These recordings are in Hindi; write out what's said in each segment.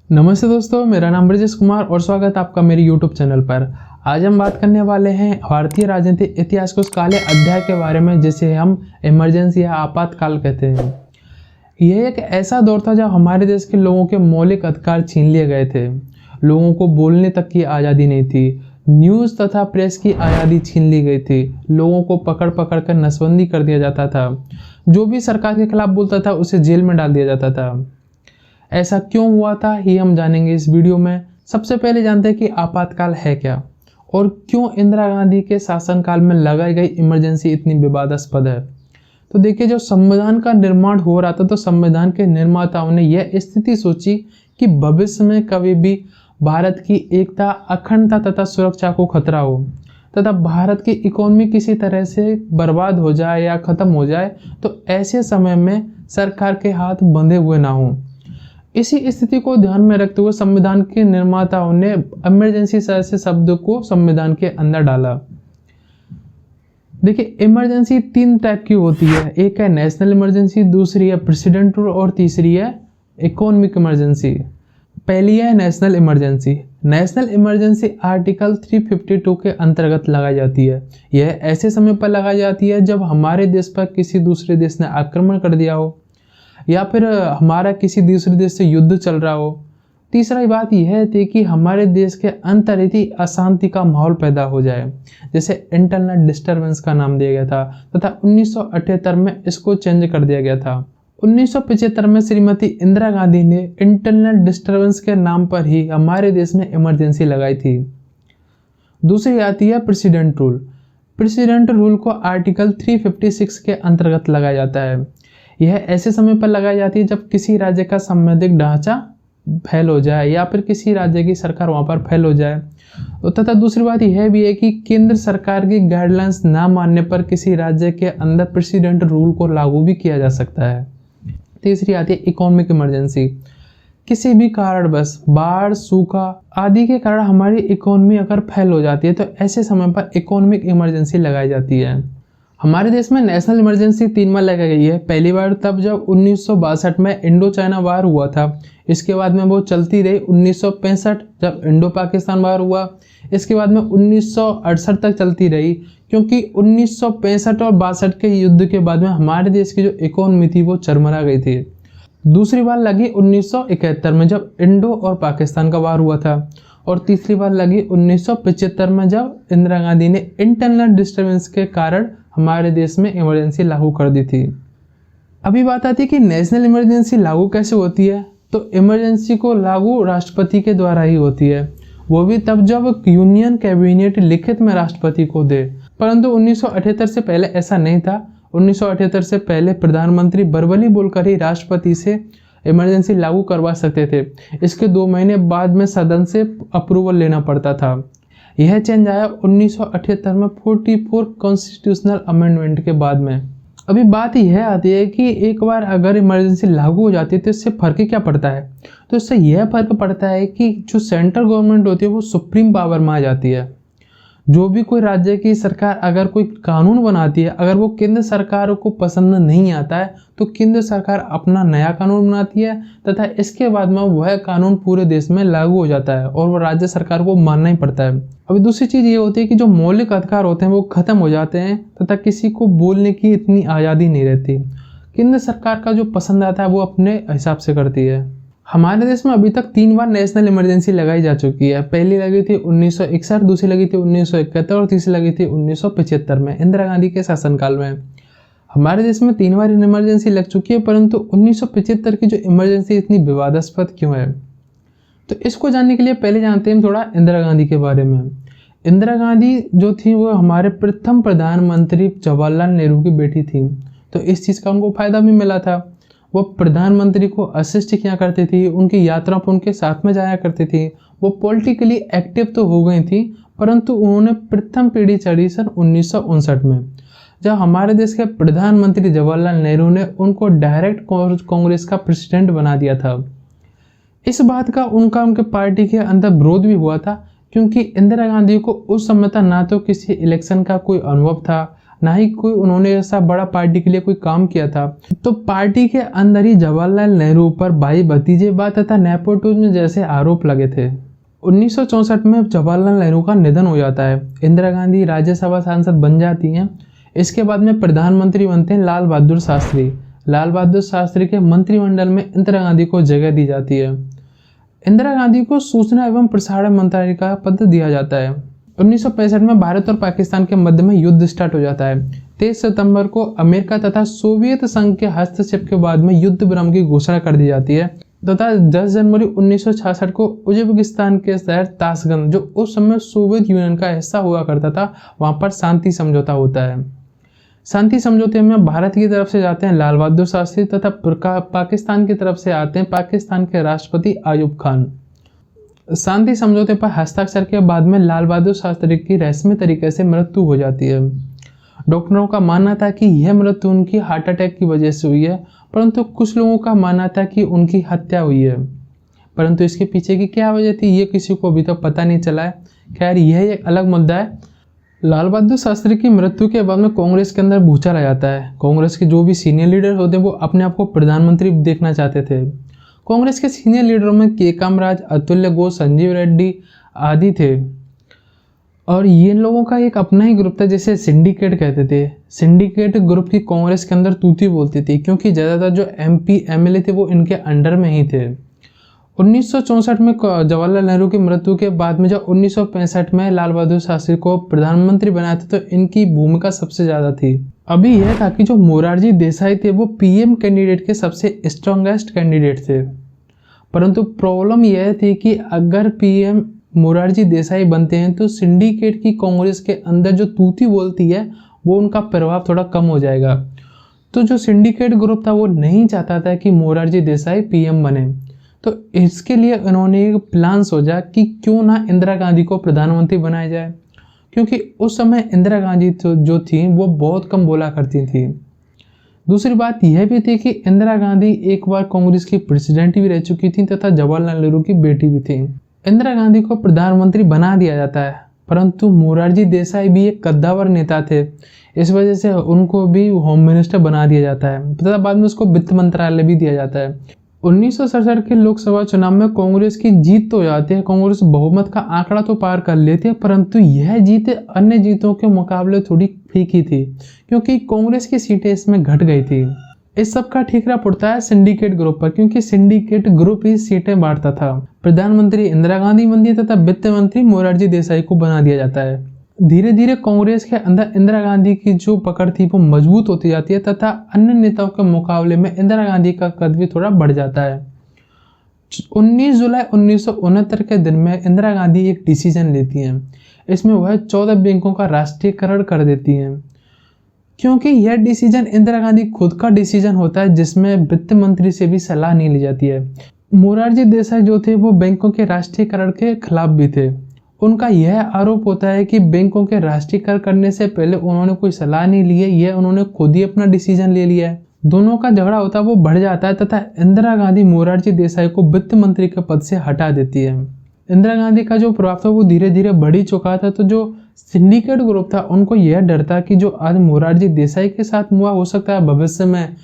नमस्ते दोस्तों, मेरा नाम ब्रजेश कुमार और स्वागत है आपका मेरे YouTube चैनल पर। आज हम बात करने वाले हैं भारतीय राजनीतिक इतिहास के उस काले अध्याय के बारे में जिसे हम इमरजेंसी या आपातकाल कहते हैं। यह एक ऐसा दौर था जब हमारे देश के लोगों के मौलिक अधिकार छीन लिए गए थे। लोगों को बोलने तक की आज़ादी नहीं थी, न्यूज़ तथा प्रेस की आज़ादी छीन ली गई थी, लोगों को पकड़ पकड़ कर नसबंदी कर दिया जाता था, जो भी सरकार के खिलाफ बोलता था उसे जेल में डाल दिया जाता था। ऐसा क्यों हुआ था ये हम जानेंगे इस वीडियो में। सबसे पहले जानते हैं कि आपातकाल है क्या और क्यों इंदिरा गांधी के शासनकाल में लगाई गई इमरजेंसी इतनी विवादास्पद है। तो देखिए, जब संविधान का निर्माण हो रहा था तो संविधान के निर्माताओं ने यह स्थिति सोची कि भविष्य में कभी भी भारत की एकता, अखंडता तथा सुरक्षा को खतरा हो तथा भारत की इकोनॉमी किसी तरह से बर्बाद हो जाए या खत्म हो जाए, तो ऐसे समय में सरकार के हाथ बंधे हुए ना हों। इसी स्थिति को ध्यान में रखते हुए संविधान के निर्माताओं ने इमरजेंसी से शब्द को संविधान के अंदर डाला। देखिए, इमरजेंसी तीन टाइप की होती है। एक है नेशनल इमरजेंसी, दूसरी है प्रेसिडेंट रूल और तीसरी है इकोनॉमिक इमरजेंसी। पहली है national emergency. National emergency article 352 के अंतर्गत लगाई जाती है। यह ऐसे समय पर लगाई जाती है जब हमारे देश पर किसी दूसरे देश ने आक्रमण कर दिया हो या फिर हमारा किसी दूसरे देश से युद्ध चल रहा हो। तीसरा बात यह थी कि हमारे देश के अंदर यदि अशांति का माहौल पैदा हो जाए, जैसे इंटरनल डिस्टर्बेंस का नाम दिया गया था तथा 1978 में इसको चेंज कर दिया गया था। 1975 में श्रीमती इंदिरा गांधी ने इंटरनल डिस्टर्बेंस के नाम पर ही हमारे देश में इमरजेंसी लगाई थी। दूसरी आती है प्रेसिडेंट रूल। प्रेसिडेंट रूल को आर्टिकल 356 के अंतर्गत लगाया जाता है। यह ऐसे समय पर लगाई जाती है जब किसी राज्य का संवैधानिक ढांचा फेल हो जाए या फिर किसी राज्य की सरकार वहां पर फेल हो जाए। तथा दूसरी बात यह भी है कि केंद्र सरकार की गाइडलाइंस ना मानने पर किसी राज्य के अंदर प्रेसिडेंट रूल को लागू भी किया जा सकता है। तीसरी आती है इकोनॉमिक इमरजेंसी। किसी भी कारणवश बाढ़, सूखा आदि के कारण हमारी इकोनॉमी अगर फेल हो जाती है तो ऐसे समय पर इकोनॉमिक इमरजेंसी लगाई जाती है। हमारे देश में नेशनल इमरजेंसी 3 बार लगाई गई है। पहली बार तब जब 1962 में इंडो चाइना वार हुआ था। इसके बाद में वो चलती रही 1965 जब इंडो पाकिस्तान वार हुआ। इसके बाद में 1968 तक चलती रही, क्योंकि 1965 और 62 के युद्ध के बाद में हमारे देश की जो इकोनॉमी थी वो चरमरा गई थी। दूसरी बार लगी 1971 में जब इंडो और पाकिस्तान का वार हुआ था और तीसरी बार लगी 1975 में जब इंदिरा गांधी ने इंटरनल डिस्टर्बेंस के कारण हमारे देश में इमरजेंसी लागू कर दी थी। अभी बात आती है कि नेशनल इमरजेंसी लागू कैसे होती है। तो इमरजेंसी को लागू राष्ट्रपति के द्वारा ही होती है, वो भी तब जब यूनियन कैबिनेट लिखित में राष्ट्रपति को दे। परंतु 1978 से पहले ऐसा नहीं था। 1978 से पहले प्रधानमंत्री वर्बली बोलकर ही राष्ट्रपति से इमरजेंसी लागू करवा सकते थे। इसके 2 महीने बाद में सदन से अप्रूवल लेना पड़ता था। यह चेंज आया 1978 में 44 कॉन्स्टिट्यूशनल अमेंडमेंट के बाद में। अभी बात यह आती है कि एक बार अगर इमरजेंसी लागू हो जाती है तो इससे फ़र्क क्या पड़ता है। तो इससे यह फ़र्क पड़ता है कि जो सेंट्रल गवर्नमेंट होती है वो सुप्रीम पावर में आ जाती है। जो भी कोई राज्य की सरकार अगर कोई कानून बनाती है, अगर वो केंद्र सरकार को पसंद नहीं आता है तो केंद्र सरकार अपना नया कानून बनाती है तथा इसके बाद में वह कानून पूरे देश में लागू हो जाता है और वो राज्य सरकार को मानना ही पड़ता है। अभी दूसरी चीज़ ये होती है कि जो मौलिक अधिकार होते हैं वो खत्म हो जाते हैं तथा किसी को बोलने की इतनी आज़ादी नहीं रहती। केंद्र सरकार का जो पसंद आता है वो अपने हिसाब से करती है। हमारे देश में अभी तक 3 बार नेशनल इमरजेंसी लगाई जा चुकी है। पहली लगी थी 1961, दूसरी लगी थी 1971 और तीसरी लगी थी 1975 में इंदिरा गांधी के शासनकाल में। हमारे देश में 3 बार इमरजेंसी लग चुकी है, परंतु 1975 की जो इमरजेंसी इतनी विवादास्पद क्यों है, तो इसको जानने के लिए पहले जानते हैं थोड़ा इंदिरा गांधी के बारे में। इंदिरा गांधी जो थी वो हमारे प्रथम प्रधानमंत्री जवाहरलाल नेहरू की बेटी थी, तो इस चीज़ का उनको फायदा भी मिला था। वो प्रधानमंत्री को असिस्ट किया करती थी, उनकी यात्रा पर उनके साथ में जाया करती थी। वो पॉलिटिकली एक्टिव तो हो गई थी, परंतु उन्होंने प्रथम पीढ़ी चढ़ी सन 1959 में, जब हमारे देश के प्रधानमंत्री जवाहरलाल नेहरू ने उनको डायरेक्ट कांग्रेस का प्रेसिडेंट बना दिया था। इस बात का उनके पार्टी के अंदर विरोध भी हुआ था, क्योंकि इंदिरा गांधी को उस समय तक ना तो किसी इलेक्शन का कोई अनुभव था, ना ही कोई उन्होंने ऐसा बड़ा पार्टी के लिए कोई काम किया था। तो पार्टी के अंदर ही जवाहरलाल नेहरू पर भाई भतीजेवाद तथा नेपोटिज्म जैसे आरोप लगे थे। 1964 में जवाहरलाल नेहरू का निधन हो जाता है। इंदिरा गांधी राज्यसभा सांसद बन जाती हैं। इसके बाद में प्रधानमंत्री बनते हैं लाल बहादुर शास्त्री। लाल बहादुर शास्त्री के मंत्रिमंडल में इंदिरा गांधी को जगह दी जाती है। इंदिरा गांधी को सूचना एवं प्रसारण मंत्रालय का पद दिया जाता है। 1965 में भारत और पाकिस्तान के मध्य में युद्ध स्टार्ट हो जाता है। 23 सितंबर को अमेरिका तथा सोवियत संघ के हस्तक्षेप के बाद में युद्ध विराम की घोषणा कर दी जाती है तथा 10 जनवरी 1966 को उज्बेकिस्तान के शहर ताशकंद, जो उस समय सोवियत यूनियन का हिस्सा हुआ करता था, वहां पर शांति समझौता होता है। शांति समझौते में भारत की तरफ से जाते हैं लाल बहादुर शास्त्री तथा पाकिस्तान की तरफ से आते हैं पाकिस्तान के राष्ट्रपति अयूब खान। शांति समझौते पर हस्ताक्षर के बाद में लाल बहादुर शास्त्री की रहस्यमय तरीके से मृत्यु हो जाती है। डॉक्टरों का मानना था कि यह मृत्यु उनकी हार्ट अटैक की वजह से हुई है, परंतु कुछ लोगों का मानना था कि उनकी हत्या हुई है। परंतु इसके पीछे की क्या वजह थी, ये किसी को अभी तक पता नहीं चला है। खैर, यह एक अलग मुद्दा है। लाल बहादुर शास्त्री की मृत्यु के बाद में कांग्रेस के अंदर भूचाल आ जाता है। कांग्रेस के जो भी सीनियर लीडर होते हैं वो अपने आप को प्रधानमंत्री देखना चाहते थे। कांग्रेस के सीनियर लीडरों में के कामराज, अतुल्य घोष, संजीव रेड्डी आदि थे। और ये लोगों का एक अपना ही ग्रुप था जिसे सिंडिकेट कहते थे। सिंडिकेट ग्रुप की कांग्रेस के अंदर तूती बोलती थी, क्योंकि ज़्यादातर जो MP MLA थे वो इनके अंडर में ही थे। 1964 में जवाहरलाल नेहरू की मृत्यु के बाद में जब 1965 में लाल बहादुर शास्त्री को प्रधानमंत्री बनाया था, तो इनकी भूमिका सबसे ज़्यादा थी। अभी यह था कि जो मोरारजी देसाई थे वो PM कैंडिडेट के सबसे स्ट्रॉन्गेस्ट कैंडिडेट थे। परंतु प्रॉब्लम यह थी कि अगर PM मोरारजी देसाई बनते हैं तो सिंडिकेट की कांग्रेस के अंदर जो तूती बोलती है वो उनका प्रभाव थोड़ा कम हो जाएगा। तो जो सिंडिकेट ग्रुप था वो नहीं चाहता था कि मोरारजी देसाई PM बने। तो इसके लिए उन्होंने एक प्लान सोचा कि क्यों ना इंदिरा गांधी को प्रधानमंत्री बनाया जाए, क्योंकि उस समय इंदिरा गांधी जो थी वो बहुत कम बोला करती थी। दूसरी बात यह भी थी कि इंदिरा गांधी एक बार कांग्रेस की प्रेसिडेंट भी रह चुकी थी तथा जवाहरलाल नेहरू की बेटी भी थी। इंदिरा गांधी को प्रधानमंत्री बना दिया जाता है, परंतु मोरारजी देसाई भी एक कद्दावर नेता थे। इस वजह से उनको भी होम मिनिस्टर बना दिया जाता है तथा बाद में उसको वित्त मंत्रालय भी दिया जाता है। 1967 के लोकसभा चुनाव में कांग्रेस की जीत तो हो जाती है। कांग्रेस बहुमत का आंकड़ा तो पार कर लेती है, परंतु यह जीत अन्य जीतों के मुकाबले थोड़ी फीकी थी, क्योंकि कांग्रेस की सीटें इसमें घट गई थी। इस सब का ठीकरा पड़ता है सिंडिकेट ग्रुप पर, क्योंकि सिंडिकेट ग्रुप ही सीटें बांटता था। प्रधानमंत्री इंदिरा गांधी बनती है तथा वित्त मंत्री मोरारजी देसाई को बना दिया जाता है। धीरे धीरे कांग्रेस के अंदर इंदिरा गांधी की जो पकड़ थी वो मजबूत होती जाती है तथा अन्य नेताओं के मुकाबले में इंदिरा गांधी का कद भी थोड़ा बढ़ जाता है। 19 जुलाई 1969 के दिन में इंदिरा गांधी एक डिसीजन लेती हैं। इसमें वह 14 बैंकों का राष्ट्रीयकरण कर देती हैं, क्योंकि यह डिसीजन इंदिरा गांधी खुद का डिसीजन होता है जिसमें वित्त मंत्री से भी सलाह नहीं ली जाती है। मोरारजी देसाई जो थे वो बैंकों के राष्ट्रीयकरण के खिलाफ भी थे। उनका यह आरोप होता है कि बैंकों के राष्ट्रीयकरण करने से पहले उन्होंने कोई सलाह नहीं ली है, यह उन्होंने खुद ही अपना डिसीजन ले लिया है। दोनों का झगड़ा होता है वो बढ़ जाता है तथा इंदिरा गांधी मोरारजी देसाई को वित्त मंत्री के पद से हटा देती है। इंदिरा गांधी का जो प्रभाव था वो धीरे धीरे बढ़ ही चुका था। तो जो सिंडिकेट ग्रुप था उनको यह डर था कि जो आज मोरारजी देसाई के साथ हुआ, हो सकता है भविष्य में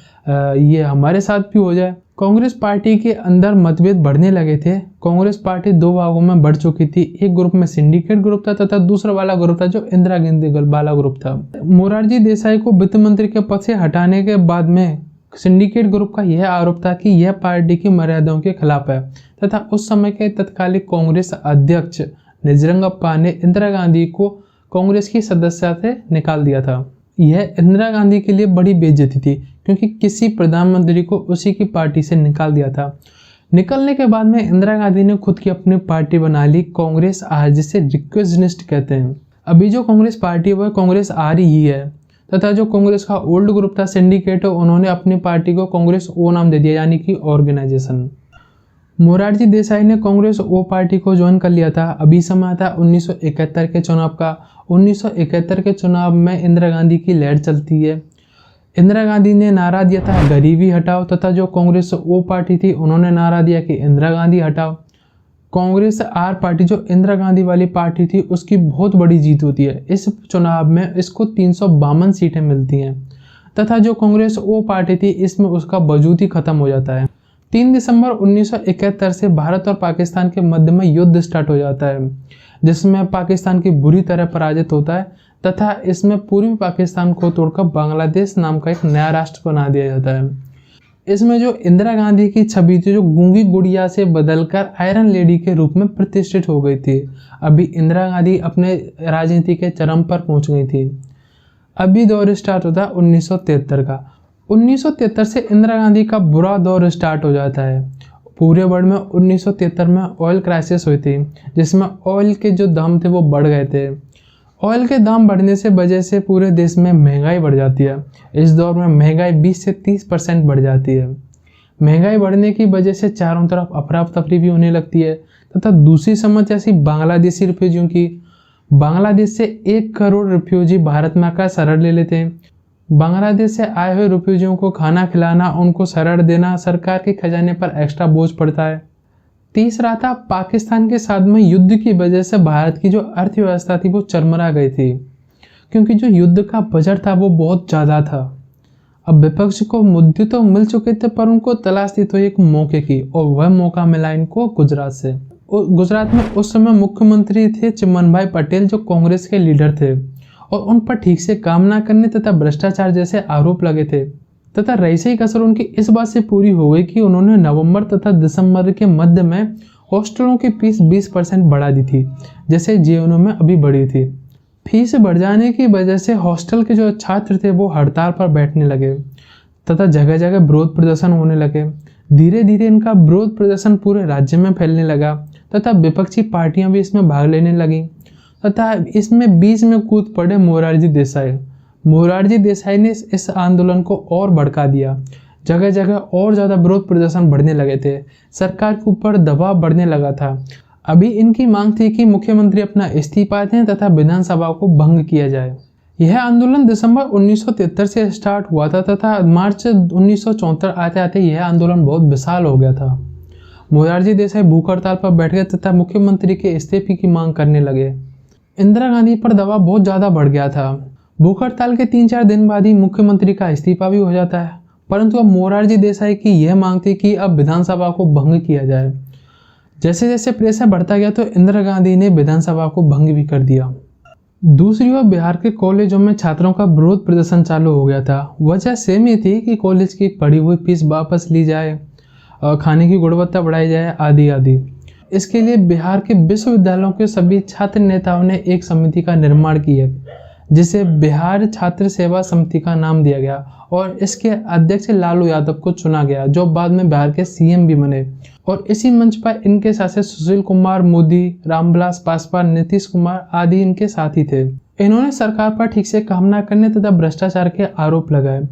ये हमारे साथ भी हो जाए। कांग्रेस पार्टी के अंदर मतभेद बढ़ने लगे थे। कांग्रेस पार्टी दो भागों में बढ़ चुकी थी। एक ग्रुप में सिंडिकेट ग्रुप था तथा दूसरा वाला ग्रुप था जो इंदिरा गांधी वाला ग्रुप था। मोरारजी देसाई को वित्त मंत्री के पद से हटाने के बाद में सिंडिकेट ग्रुप का यह आरोप था कि यह पार्टी की मर्यादाओं के खिलाफ है तथा उस समय के तत्कालीन कांग्रेस अध्यक्ष निजरंगप्पा ने इंदिरा गांधी को कांग्रेस की सदस्यता से निकाल दिया था। यह इंदिरा गांधी के लिए बड़ी बेइज्जती थी, क्योंकि किसी प्रधानमंत्री को उसी की पार्टी से निकाल दिया था। निकलने के बाद में इंदिरा गांधी ने खुद की अपनी पार्टी बना ली, कांग्रेस आर, जिसे रिक्वेजनिस्ट कहते हैं। अभी जो कांग्रेस पार्टी है वह कांग्रेस आर ही है तथा जो कांग्रेस का ओल्ड ग्रुप था सिंडिकेट, उन्होंने अपनी पार्टी को कांग्रेस ओ नाम दे दिया, यानी कि ऑर्गेनाइजेशन। मोरारजी देसाई ने कांग्रेस ओ पार्टी को ज्वाइन कर लिया था। अभी समय था 1971 के चुनाव का। 1971 के चुनाव में इंदिरा गांधी की लहर चलती है। इंदिरा गांधी ने नारा दिया था गरीबी हटाओ तथा जो कांग्रेस ओ पार्टी थी उन्होंने नारा दिया कि इंदिरा गांधी हटाओ। कांग्रेस आर पार्टी जो इंदिरा गांधी वाली पार्टी थी उसकी बहुत बड़ी जीत होती है। इस चुनाव में इसको 352 सीटें मिलती हैं तथा जो कांग्रेस ओ पार्टी थी इसमें उसका वजूद ही खत्म हो जाता है। 3 दिसंबर 1971 से भारत और पाकिस्तान के मध्य में युद्ध स्टार्ट हो जाता है, जिसमें पाकिस्तान की बुरी तरह पराजित होता है तथा इसमें पूर्वी पाकिस्तान को तोड़कर बांग्लादेश नाम का एक नया राष्ट्र बना दिया जाता है। इसमें जो इंदिरा गांधी की छवि थी जो गूंगी गुड़िया से बदलकर आयरन लेडी के रूप में प्रतिष्ठित हो गई थी। अभी इंदिरा गांधी अपने राजनीति के चरम पर पहुंच गई थी। अभी दौर स्टार्ट होता है 1973 का। 1973 से इंदिरा गांधी का बुरा दौर स्टार्ट हो जाता है। पूरे वर्ल्ड में 1973 में ऑयल क्राइसिस हुई थी, जिसमें ऑयल के जो दाम थे वो बढ़ गए थे। ऑयल के दाम बढ़ने से वजह से पूरे देश में महंगाई बढ़ जाती है। इस दौर में महंगाई 20 से 30% बढ़ जाती है। महंगाई बढ़ने की वजह से चारों तरफ अफरा तफरी भी होने लगती है तथा दूसरी समस्या ऐसी बांग्लादेशी रिफ्यूजियों की। बांग्लादेश से 1 करोड़ रिफ्यूजी भारत में आकर शरण ले लेते हैं। बांग्लादेश से आए हुए रिफ्यूजियों को खाना खिलाना, उनको शरण देना सरकार के खजाने पर एक्स्ट्रा बोझ पड़ता है। तीसरा था पाकिस्तान के साथ में युद्ध की वजह से भारत की जो अर्थव्यवस्था थी वो चरमरा गई थी, क्योंकि जो युद्ध का बजट था वो बहुत ज़्यादा था। अब विपक्ष को मुद्दे तो मिल चुके थे पर उनको तलाश थी तो एक मौके की, और वह मौका मिला इनको गुजरात से। गुजरात में उस समय मुख्यमंत्री थे चिमनभाई पटेल जो कांग्रेस के लीडर थे, और उन पर ठीक से काम ना करने तथा भ्रष्टाचार जैसे आरोप लगे थे तथा रईसई कसर उनकी इस बात से पूरी हो गई कि उन्होंने नवंबर तथा दिसंबर के मध्य में हॉस्टलों की फीस 20% बढ़ा दी थी, जैसे जेएनयू में अभी बढ़ी थी। फीस बढ़ जाने की वजह से हॉस्टल के जो छात्र थे वो हड़ताल पर बैठने लगे तथा जगह जगह विरोध प्रदर्शन होने लगे। धीरे धीरे इनका विरोध प्रदर्शन पूरे राज्य में फैलने लगा तथा विपक्षी पार्टियां भी इसमें भाग लेने लगी तथा इसमें बीच में कूद पड़े मोरारजी देसाई। मोरारजी देसाई ने इस आंदोलन को और भड़का दिया। जगह जगह और ज़्यादा विरोध प्रदर्शन बढ़ने लगे थे, सरकार के ऊपर दबाव बढ़ने लगा था। अभी इनकी मांग थी कि मुख्यमंत्री अपना इस्तीफा दें तथा विधानसभा को भंग किया जाए। यह आंदोलन दिसंबर 1973 से स्टार्ट हुआ था तथा मार्च 1974 आते आते यह आंदोलन बहुत विशाल हो गया था। मोरारजी देसाई भूख हड़ताल पर बैठ गए तथा मुख्यमंत्री के इस्तीफे की मांग करने लगे। इंदिरा गांधी पर दबाव बहुत ज़्यादा बढ़ गया था। भूख हड़ताल के 3-4 दिन बाद ही मुख्यमंत्री का इस्तीफा भी हो जाता है, परंतु अब मोरारजी देसाई की यह मांग थी कि अब विधानसभा को भंग किया जाए। जैसे जैसे प्रेशर बढ़ता गया तो इंदिरा गांधी ने विधानसभा को भंग भी कर दिया। दूसरी ओर बिहार के कॉलेजों में छात्रों का विरोध प्रदर्शन चालू हो गया था। वजह सेम ही थी कि कॉलेज की पढ़ी हुई फीस वापस ली जाए, खाने की गुणवत्ता बढ़ाई जाए, आदि आदि। इसके लिए बिहार के विश्वविद्यालयों के सभी छात्र नेताओं ने एक समिति का निर्माण किया, जिसे बिहार छात्र सेवा समिति का नाम दिया गया, और इसके अध्यक्ष लालू यादव को चुना गया, जो बाद में बिहार के सीएम भी बने। और इसी मंच पर इनके साथ सुशील कुमार मोदी, रामविलास पासवान, नीतीश कुमार आदि इनके साथी थे। इन्होंने सरकार पर ठीक से काम न करने तथा भ्रष्टाचार के आरोप लगाए।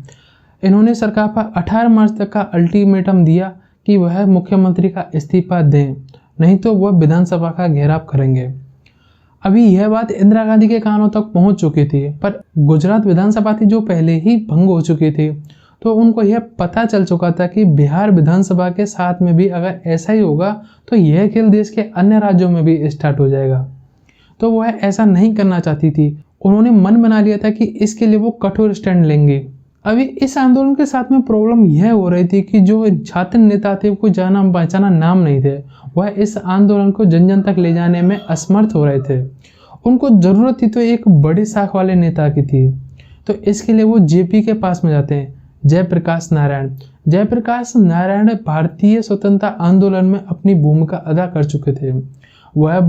इन्होंने सरकार पर 18 मार्च तक का अल्टीमेटम दिया कि वह मुख्यमंत्री का इस्तीफा दें, नहीं तो वह विधानसभा का घेराव करेंगे। अभी यह बात इंदिरा गांधी के कानों तक पहुंच चुकी थी, पर गुजरात विधानसभा थी जो पहले ही भंग हो चुकी थी, तो उनको यह पता चल चुका था कि बिहार विधानसभा के साथ में भी अगर ऐसा ही होगा तो यह खेल देश के अन्य राज्यों में भी स्टार्ट हो जाएगा। तो वह ऐसा नहीं करना चाहती थी। उन्होंने मन बना लिया था कि इसके लिए वो कठोर स्टैंड लेंगे। अभी इस आंदोलन के साथ में प्रॉब्लम यह हो रही थी कि जो छात्र नेता थे वो जाना पहचाना नाम नहीं थे, वह इस आंदोलन को जन जन तक ले जाने में असमर्थ हो रहे थे। उनको ज़रूरत थी तो एक बड़ी साख वाले नेता की थी, तो इसके लिए वो जेपी के पास में जाते हैं, जयप्रकाश नारायण। जयप्रकाश नारायण भारतीय स्वतंत्रता आंदोलन में अपनी भूमिका अदा कर चुके थे। वह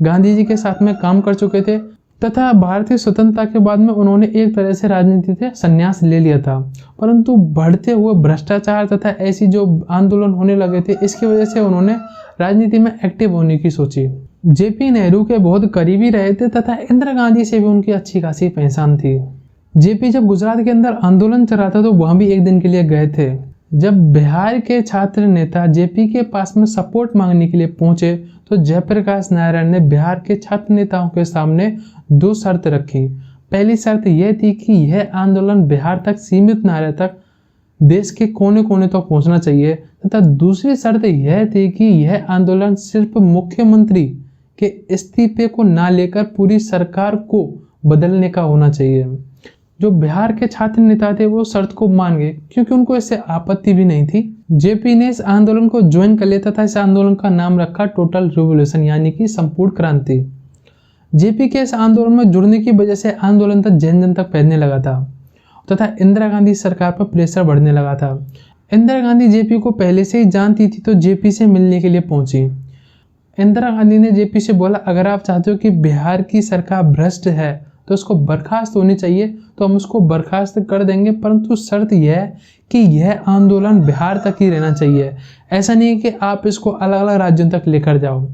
गांधी जी के साथ में काम कर चुके थे तथा भारतीय स्वतंत्रता के बाद में उन्होंने एक तरह से राजनीति से संन्यास ले लिया था, परंतु बढ़ते हुए भ्रष्टाचार तथा ऐसी जो आंदोलन होने लगे थे इसकी वजह से उन्होंने राजनीति में एक्टिव होने की सोची। जेपी नेहरू के बहुत करीबी रहे थे तथा इंदिरा गांधी से भी उनकी अच्छी खासी पहचान थी। जेपी जब गुजरात के अंदर आंदोलन चल रहा था तो वहां भी एक दिन के लिए गए थे। जब बिहार के छात्र नेता जेपी के पास में सपोर्ट मांगने के लिए पहुंचे तो जयप्रकाश नारायण ने बिहार के छात्र नेताओं के सामने 2 शर्त रखी। पहली शर्त यह थी कि यह आंदोलन बिहार तक सीमित न देश के कोने कोने तक पहुंचना चाहिए तथा दूसरी शर्त यह थी कि यह आंदोलन सिर्फ मुख्यमंत्री के इस्तीफे को ना लेकर पूरी सरकार को बदलने का होना चाहिए। जो बिहार के छात्र नेता थे वो शर्त को मान गए क्योंकि उनको इससे आपत्ति भी नहीं थी। जेपी ने इस आंदोलन को ज्वाइन कर लिया तथा इस आंदोलन का नाम रखा टोटल रिवॉल्यूशन यानी कि संपूर्ण क्रांति। जेपी के इस आंदोलन में जुड़ने की वजह से आंदोलन तक जन जन तक फैलने लगा था तथा इंदिरा गांधी सरकार पर प्रेशर बढ़ने लगा था। इंदिरा गांधी जेपी को पहले से ही जानती थी तो जेपी से मिलने के लिए पहुंची। इंदिरा गांधी ने जेपी से बोला, अगर आप चाहते हो कि बिहार की सरकार भ्रष्ट है तो उसको बर्खास्त होनी चाहिए तो हम उसको बर्खास्त कर देंगे, परंतु शर्त यह है कि यह आंदोलन बिहार तक ही रहना चाहिए। ऐसा नहीं है कि आप इसको अलग अलग राज्यों तक लेकर जाओ।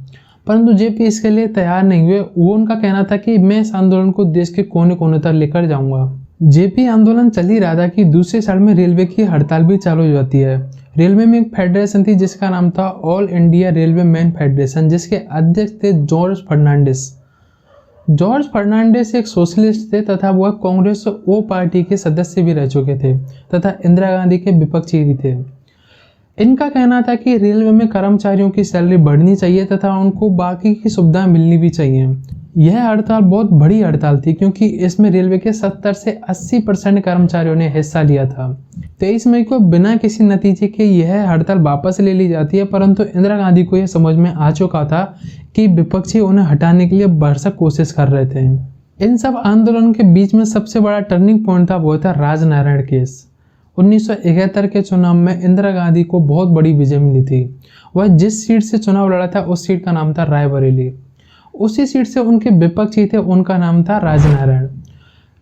परंतु जेपी इसके लिए तैयार नहीं हुए। वो उनका कहना था कि मैं इस आंदोलन को देश के कोने कोने तक लेकर जाऊंगा। जेपी आंदोलन चल ही रहा था कि दूसरी साइड में रेलवे की हड़ताल भी चालू हो जाती है। रेलवे में एक फेडरेशन थी जिसका नाम था all India railway man federation, जिसके अध्यक्ष थे जॉर्ज फर्नांडिस। जॉर्ज फर्नांडिस एक सोशलिस्ट थे तथा वह कांग्रेस ओ पार्टी के सदस्य भी रह चुके थे तथा इंदिरा गांधी के विपक्षी भी थे। इनका कहना था कि रेलवे में कर्मचारियों की सैलरी बढ़नी चाहिए तथा उनको बाकी की सुविधाएं मिलनी भी चाहिए। यह हड़ताल बहुत बड़ी हड़ताल थी क्योंकि इसमें रेलवे के 70 से 80% कर्मचारियों ने हिस्सा लिया था। 23 मई को बिना किसी नतीजे के यह हड़ताल वापस ले ली जाती है, परंतु इंदिरा गांधी को यह समझ में आ चुका था कि विपक्षी उन्हें हटाने के लिए भरसक कोशिश कर रहे थे। इन सब आंदोलन के बीच में सबसे बड़ा टर्निंग पॉइंट था वो था राजनारायण केस। 1971 के चुनाव में इंदिरा गांधी को बहुत बड़ी विजय मिली थी। वह जिस सीट से चुनाव लड़ा था उस सीट का नाम था रायबरेली। उसी सीट से उनके विपक्षी थे, उनका नाम था राजनारायण।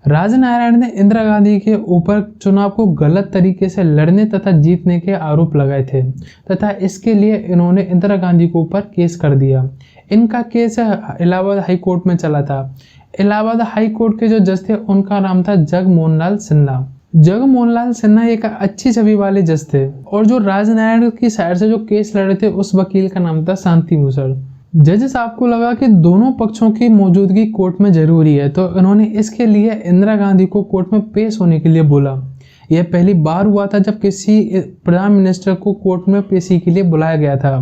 राजनारायण ने इंदिरा गांधी के ऊपर चुनाव को गलत तरीके से लड़ने तथा जीतने के आरोप लगाए थे तथा इसके लिए इन्होंने इंदिरा गांधी के ऊपर केस कर दिया। इनका केस इलाहाबाद हाई कोर्ट में चला था। इलाहाबाद हाई कोर्ट के जो जज थे उनका नाम था जगमोहन लाल सिन्हा। जगमोहन लाल सिन्हा एक अच्छी छवि वाले जज थे और जो राजनारायण की साइड से जो केस लड़े थे उस वकील का नाम था शांति भूषण। जज साहब को लगा कि दोनों पक्षों की मौजूदगी कोर्ट में जरूरी है तो इन्होंने इसके लिए इंदिरा गांधी को कोर्ट में पेश होने के लिए बोला। यह पहली बार हुआ था जब किसी प्रधान मिनिस्टर को कोर्ट में पेशी के लिए बुलाया गया था।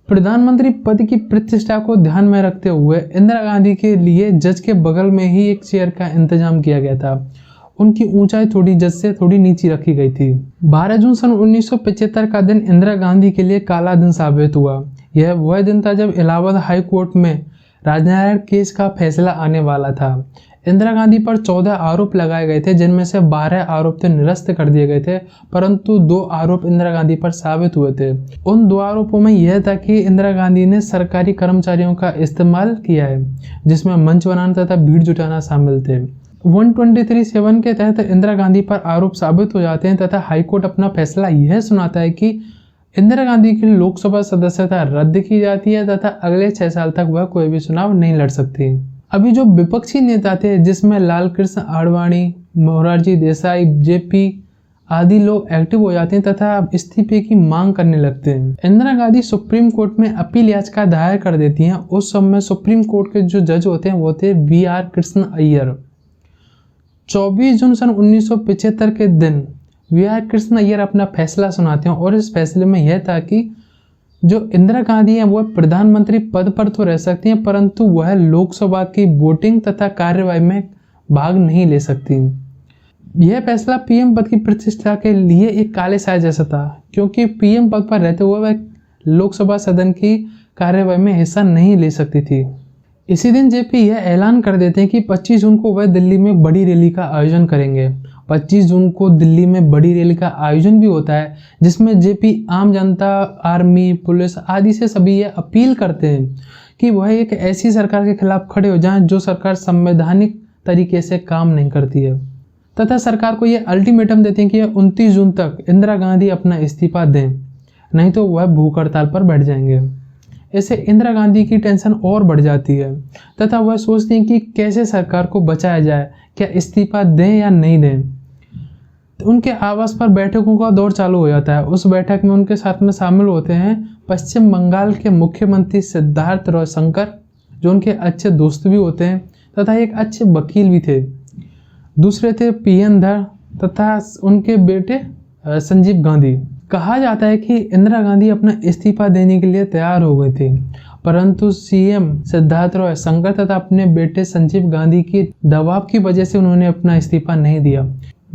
प्रधानमंत्री पद की प्रतिष्ठा को ध्यान में रखते हुए इंदिरा गांधी के लिए जज के बगल में ही एक चेयर का इंतजाम किया गया था। उनकी ऊंचाई थोड़ी जज से थोड़ी नीचे रखी गई थी। 12 जून सन 1975 का दिन इंदिरा गांधी के लिए काला दिन साबित हुआ। यह वह दिन था जब इलाहाबाद हाई कोर्ट में राजनारायण केस का फैसला आने वाला था। इंदिरा गांधी पर 14 आरोप लगाए गए थे जिनमें से 12 आरोप तो निरस्त कर दिए गए थे, परंतु 2 आरोप इंदिरा गांधी पर साबित हुए थे। उन 2 आरोपों में यह था कि इंदिरा गांधी ने सरकारी कर्मचारियों का इस्तेमाल किया है जिसमें मंच बनाना तथा भीड़ जुटाना शामिल थे। 123(7) के तहत इंदिरा गांधी पर आरोप साबित हो जाते हैं तथा हाईकोर्ट अपना फैसला यह सुनाता है कि इंदिरा गांधी की लोकसभा सदस्यता रद्द की जाती है तथा अगले 6 साल तक वह कोई भी चुनाव नहीं लड़ सकती। अभी जो विपक्षी नेता थे जिसमें लाल कृष्ण आडवाणी, मोरारजी देसाई, जेपी आदि लोग एक्टिव हो जाते हैं तथा इस्तीफे की मांग करने लगते हैं। इंदिरा गांधी सुप्रीम कोर्ट में अपील याचिका दायर कर देती हैं। उस समय सुप्रीम कोर्ट के जो जज होते हैं वो थे VR कृष्ण अय्यर। 24 जून सन 1975 के दिन VR कृष्ण अय्यर अपना फैसला सुनाते हैं और इस फैसले में यह था कि जो इंदिरा गांधी हैं वह प्रधानमंत्री पद पर तो रह सकती हैं परंतु वह लोकसभा की वोटिंग तथा कार्यवाही में भाग नहीं ले सकती। यह फैसला PM पद की प्रतिष्ठा के लिए एक काले साए जैसा था क्योंकि PM पद पर रहते हुए वह लोकसभा सदन की कार्यवाही में हिस्सा नहीं ले सकती थी। इसी दिन जेपी यह ऐलान कर देते हैं कि 25 जून को वह दिल्ली में बड़ी रैली का आयोजन करेंगे। 25 जून को दिल्ली में बड़ी रैली का आयोजन भी होता है जिसमें जेपी आम जनता, आर्मी, पुलिस आदि से सभी ये अपील करते हैं कि वह एक ऐसी सरकार के खिलाफ खड़े हो जाएं जो सरकार संवैधानिक तरीके से काम नहीं करती है तथा सरकार को यह अल्टीमेटम देते हैं कि 29 जून तक इंदिरा गांधी अपना इस्तीफा दें, नहीं तो वह भूख हड़ताल पर बैठ जाएंगे। इससे इंदिरा गांधी की टेंशन और बढ़ जाती है तथा वह सोचती हैं कि कैसे सरकार को बचाया जाए, क्या इस्तीफा दें या नहीं दें। तो उनके आवास पर बैठकों का दौर चालू हो जाता है। उस बैठक में उनके साथ में शामिल होते हैं पश्चिम बंगाल के मुख्यमंत्री सिद्धार्थ रॉयशंकर जो उनके अच्छे दोस्त भी होते हैं तथा एक अच्छे वकील भी थे। दूसरे थे PN धर तथा उनके बेटे संजीव गांधी। कहा जाता है कि इंदिरा गांधी अपना इस्तीफा देने के लिए तैयार हो गई थी, परंतु सीएम सिद्धार्थ रॉय शंकर तथा अपने बेटे संजीव गांधी के दबाव की वजह से उन्होंने अपना इस्तीफा नहीं दिया।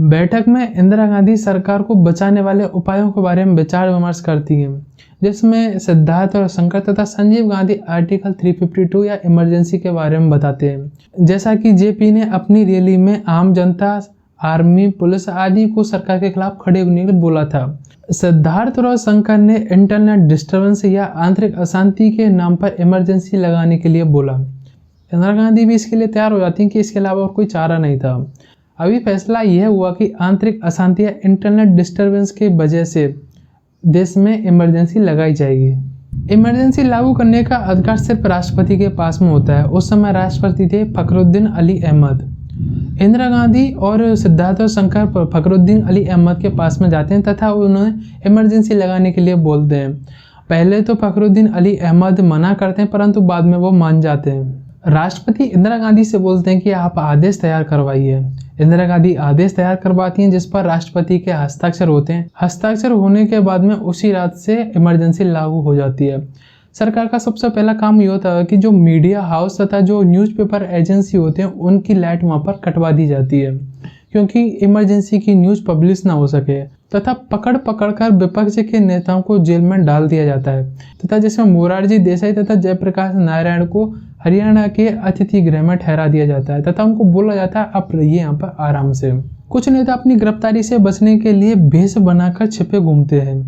बैठक में इंदिरा गांधी सरकार को बचाने वाले उपायों के बारे में विचार विमर्श करती हैं, जिसमें सिद्धार्थ और शंकर तथा संजीव गांधी आर्टिकल 352 या इमरजेंसी के बारे में बताते हैं। जैसा कि जेपी ने अपनी रैली में आम जनता, आर्मी, पुलिस आदि को सरकार के खिलाफ खड़े होने के लिए बोला था। सिद्धार्थ और शंकर ने इंटरनेट डिस्टर्बेंस या आंतरिक अशांति के नाम पर इमरजेंसी लगाने के लिए बोला। इंदिरा गांधी भी इसके लिए तैयार हो जाती हैं कि इसके अलावा और कोई चारा नहीं था। अभी फैसला यह हुआ कि आंतरिक अशांति या इंटरनेट डिस्टर्बेंस की वजह से देश में इमरजेंसी लगाई जाएगी। इमरजेंसी लागू करने का अधिकार सिर्फ राष्ट्रपति के पास में होता है। उस समय राष्ट्रपति थे फखरुद्दीन अली अहमद। इंदिरा गांधी और सिद्धार्थ और शंकर फखरुद्दीन अली अहमद के पास में जाते हैं तथा उन्हें इमरजेंसी लगाने के लिए बोलते हैं। पहले तो फखरुद्दीन अली अहमद मना करते हैं, परंतु बाद में वो मान जाते हैं। राष्ट्रपति इंदिरा गांधी से बोलते हैं कि आप आदेश तैयार करवाइए। इंदिरा गांधी आदेश तैयार करवाती हैं, जिस पर राष्ट्रपति के हस्ताक्षर होते हैं। हस्ताक्षर होने के बाद में उसी रात से इमरजेंसी लागू हो जाती है। सरकार का सबसे पहला काम ये होता है कि जो मीडिया हाउस तथा जो न्यूज़पेपर एजेंसी होते हैं उनकी लाइट वहाँ पर कटवा दी जाती है, क्योंकि इमरजेंसी की न्यूज़ पब्लिश ना हो सके, तथा पकड़ कर विपक्ष के नेताओं को जेल में डाल दिया जाता है, तथा जिसमें मोरारजी देसाई तथा जयप्रकाश नारायण को हरियाणा के अतिथि गृह में ठहरा दिया जाता है तथा उनको बोला जाता है आप रहिए यहाँ पर आराम से। कुछ नेता अपनी गिरफ्तारी से बचने के लिए भेष बनाकर छिपे घूमते हैं।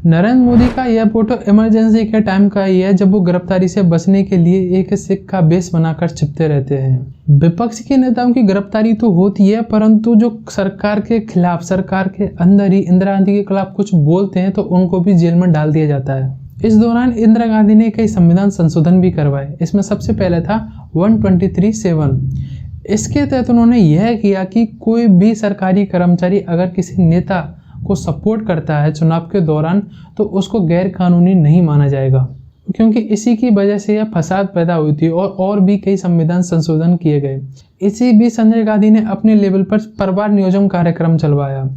नरेंद्र मोदी का यह फोटो इमरजेंसी के टाइम का ही है, जब वो गिरफ्तारी से बचने के लिए एक सिख का भेष बनाकर छिपते रहते हैं। विपक्ष के नेताओं की गिरफ्तारी तो होती है, परंतु जो सरकार के खिलाफ, सरकार के अंदर ही इंदिरा गांधी के खिलाफ कुछ बोलते हैं तो उनको भी जेल में डाल दिया जाता है। इस दौरान इंदिरा गांधी ने कई संविधान संशोधन भी करवाए। इसमें सबसे पहले था 123(7). इसके तहत उन्होंने यह किया कि कोई भी सरकारी कर्मचारी अगर किसी नेता को सपोर्ट करता है चुनाव के दौरान तो उसको गैर कानूनी नहीं माना जाएगा, क्योंकि इसी की वजह से यह फसाद पैदा हुई थी। और भी कई संविधान संशोधन किए गए। इसी बीच संजय गांधी ने अपने लेवल पर परिवार नियोजन कार्यक्रम चलवाया,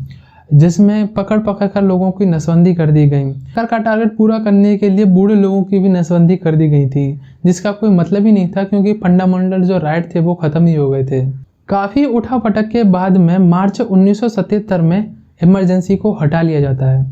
जिसमें पकड़ कर लोगों की नसबंदी कर दी गई। सरकार का टारगेट पूरा करने के लिए बूढ़े लोगों की भी नसबंदी कर दी गई थी, जिसका कोई मतलब ही नहीं था, क्योंकि फंडामेंटल जो राइट थे वो खत्म ही हो गए थे। काफ़ी उठापटक के बाद में मार्च 1977 में इमरजेंसी को हटा लिया जाता है।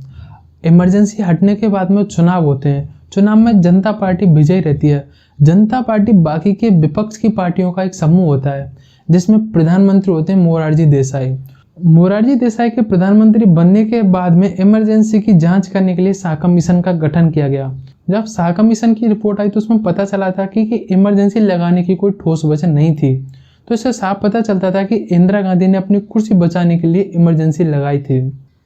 इमरजेंसी हटने के बाद में चुनाव होते हैं। चुनाव में जनता पार्टी विजयी रहती है। जनता पार्टी बाकी के विपक्ष की पार्टियों का एक समूह होता है, जिसमें प्रधानमंत्री होते हैं मोरारजी देसाई। मोरारजी देसाई के प्रधानमंत्री बनने के बाद में इमरजेंसी की जांच करने के लिए शाह कमीशन का गठन किया गया। जब शाह कमीशन की रिपोर्ट आई तो उसमें पता चला था कि इमरजेंसी लगाने की कोई ठोस वजह नहीं थी। तो इससे साफ पता चलता था कि इंदिरा गांधी ने अपनी कुर्सी बचाने के लिए इमरजेंसी लगाई थी।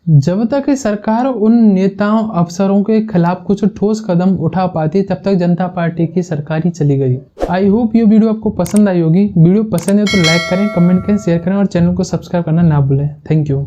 जब तक सरकार उन नेताओं, अफसरों के खिलाफ कुछ ठोस कदम उठा पाती, तब तक जनता पार्टी की सरकार ही चली गई। आई होप ये वीडियो आपको पसंद आई होगी। वीडियो पसंद है तो लाइक करें, कमेंट करें, शेयर करें और चैनल को सब्सक्राइब करना ना भूलें। Thank you.